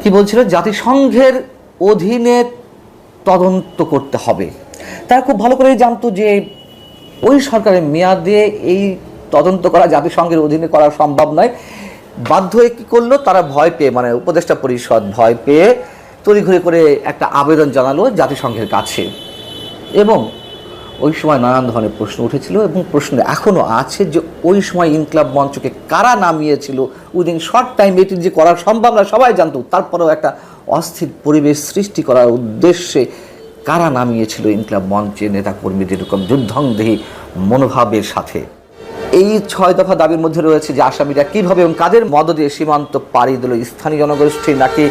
কি বলছিল, জাতিসংঘের অধীনে তদন্ত করতে হবে। তারা খুব ভালো করেই জানতো যে ওই সরকারের মেয়াদে এই তদন্ত করা জাতিসংঘের অধীনে করা সম্ভব নয়। বাধ্য হয়ে কী করলো, তারা ভয় পেয়ে, মানে উপদেষ্টা পরিষদ ভয় পেয়ে তড়িঘড়ি করে একটা আবেদন জানালো জাতিসংঘের কাছে। এবং ওই সময় নানান ধরনের প্রশ্ন উঠেছিল এবং প্রশ্ন এখনও আছে যে ওই সময় ইনকিলাব মঞ্চকে কারা নামিয়েছিল। উইদিন শর্ট টাইম এটি যে করা সম্ভব না সবাই জানতো, তারপরেও একটা অস্থির পরিবেশ সৃষ্টি করার উদ্দেশ্যে কারা নামিয়েছিল ইনকিলাব মঞ্চের নেতাকর্মীদের এরকম যুদ্ধংদেহী মনোভাবের সাথে। এই 6 দফা দাবির মধ্যে রয়েছে যে আসামিরা কীভাবে এবং কাদের মদদে সীমান্ত পাড়ি দিল, স্থানীয় জনগোষ্ঠী নাকি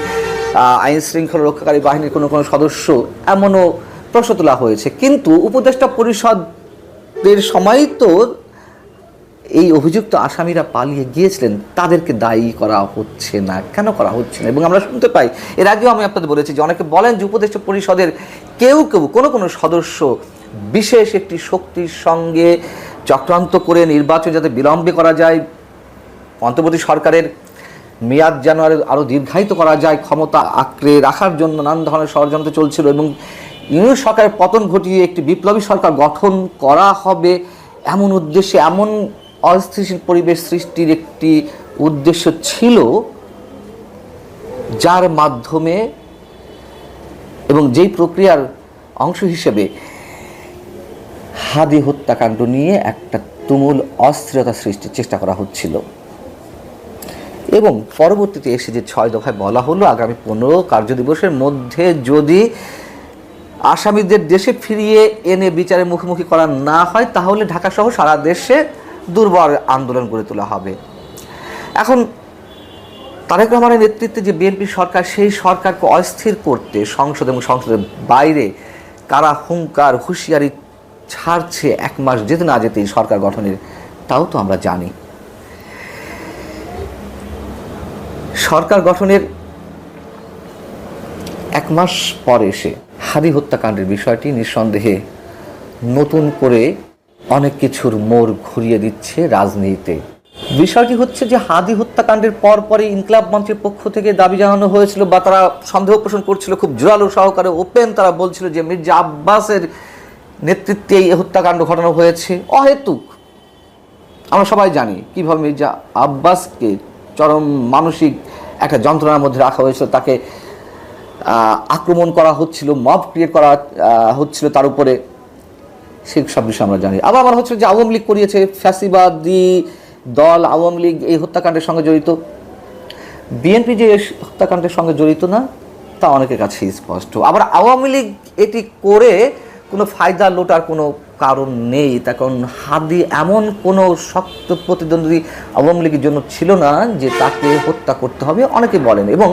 আইন শৃঙ্খলা রক্ষাকারী বাহিনীর কোনো কোনো সদস্য, এমনও প্রশ্ন তোলা হয়েছে। কিন্তু উপদেষ্টা পরিষদের সময় তো এই অভিযুক্ত আসামিরা পালিয়ে গিয়েছিলেন, তাদেরকে দায়ী করা হচ্ছে না। কেন করা হচ্ছে না? এবং আমরা শুনতে পাই, এর আগেও আমি আপনাদের বলেছি যে অনেকে বলেন যে উপদেষ্টা পরিষদের কেউ কেউ কোনো কোনো সদস্য বিশেষ একটি শক্তির সঙ্গে চক্রান্ত করে নির্বাচন যাতে বিলম্বে করা যায়, অন্তর্বর্তী সরকারের মেয়াদ যেন আরও দীর্ঘায়িত করা যায়, ক্ষমতা আঁকড়ে রাখার জন্য নানান ধরনের ষড়যন্ত্র চলছিল এবং ইউনিট সরকারের পতন ঘটিয়ে একটি বিপ্লবী সরকার গঠন করা হবে এমন উদ্দেশ্যে, এমন অস্থিতিশীল পরিবেশ সৃষ্টির একটি উদ্দেশ্য ছিল, যার মাধ্যমে এবং যেই প্রক্রিয়ার অংশ হিসেবে হাদি হত্যাকাণ্ড নিয়ে একটা তুমুল অস্থিরতা সৃষ্টির চেষ্টা করা হচ্ছিল। এবং পরবর্তীতে এসে যে 6 দফায় বলা হলো আগামী 15 কার্যদিবসের মধ্যে যদি আসামিদের দেশে ফিরিয়ে এনে বিচারের মুখোমুখি করা না হয় তাহলে ঢাকাসহ সারা দেশে দুর্বার আন্দোলন গড়ে তোলা হবে। এখন তারেক রহমানের নেতৃত্বে যে বিএনপি সরকার, সেই সরকারকে অস্থির করতে সংসদ এবং সংসদের বাইরে কারা হুঙ্কার হুঁশিয়ারি ছাড়ছে 1 মাস যেতে না যেতেই সরকার গঠনের, তাও তো আমরা জানি। সরকার গঠনের 1 মাস পর এসে হাদি হত্যাকাণ্ডের বিষয়টি নিঃসন্দেহে নতুন করে অনেক কিছুর মোড় ঘুরিয়ে দিচ্ছে রাজনীতিতে। বিষয়টি হচ্ছে যে হাদি হত্যাকাণ্ডের পরপরই ইনকিলাব মঞ্চের পক্ষ থেকে দাবি জানানো হয়েছিল বা তারা সন্দেহ পোষণ করছিল খুব জোরালো সহকারে, ওপেন তারা বলছিল যে মির্জা আব্বাসের নেতৃত্বে এই হত্যাকাণ্ড ঘটানো হয়েছে অহেতুক। আমরা সবাই জানি কীভাবে মির্জা আব্বাসকে চরম মানসিক একটা যন্ত্রণার মধ্যে রাখা হয়েছিল, তাকে আক্রমণ করা হচ্ছিল, মব ক্রিয়েট করা হচ্ছিল তার উপরে, সেই সব বিষয় আমরা জানি। আবার আমার হচ্ছে যে আওয়ামী লীগ করিয়েছে, ফ্যাসিবাদী দল আওয়ামী লীগ এই হত্যাকাণ্ডের সঙ্গে জড়িত। বিএনপি যে হত্যাকাণ্ডের সঙ্গে জড়িত না তা অনেকের কাছে স্পষ্ট। আবার আওয়ামী লীগ এটি করে কোনো ফায়দা লোটার কোনো কারণ নেই, তার কারণ হাদি এমন কোনো শক্ত প্রতিদ্বন্দ্বী আওয়ামী লীগের জন্য ছিল না যে তাকে হত্যা করতে হবে, অনেকে বলেন। এবং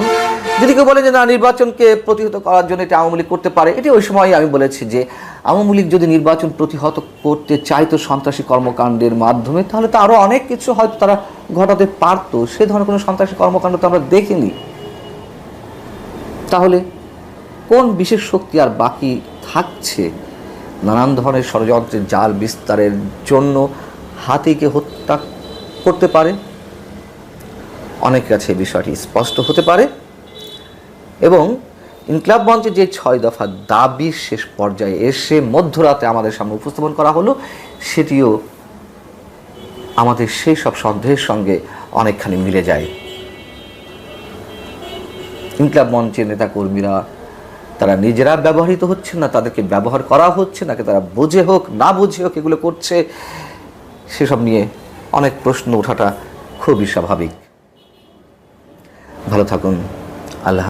যদি কেউ বলে যে না, নির্বাচনকে প্রতিহত করার জন্য এটা আওয়ামী লীগ করতে পারে, এটি ওই সময় আমি বলেছি যে আওয়ামী লীগ যদি নির্বাচন প্রতিহত করতে চাইতো সন্ত্রাসী কর্মকাণ্ডের মাধ্যমে, তাহলে তো আরও অনেক কিছু হয়তো তারা ঘটাতে পারতো। সে ধরনের কোনো সন্ত্রাসী কর্মকাণ্ড তো আমরা দেখিনি। তাহলে কোন বিশেষ শক্তি আর বাকি থাকছে নানান ধরনের ষড়যন্ত্রের জাল বিস্তারের জন্য হাতিকে হত্যা করতে পারে? অনেকের কাছে এই বিষয়টি স্পষ্ট হতে পারে। এবং ইনকিলাব মঞ্চে যে 6 দফা দাবি শেষ পর্যায়ে এসে মধ্যরাতে আমাদের সামনে উপস্থাপন করা হলো, সেটিও আমাদের সেই সব সন্দেহের সঙ্গে অনেকখানি মিলে যায়। ইনকিলাব মঞ্চের নেতাকর্মীরা তারা নিজেরা ব্যবহৃত হচ্ছে না, তাদেরকে ব্যবহার করা হচ্ছে, নাকি তারা বুঝে হোক না বুঝে হোক এগুলো করছে, সেসব নিয়ে অনেক প্রশ্ন ওঠাটা খুবই স্বাভাবিক। ভালো থাকুন। আল্লাহ।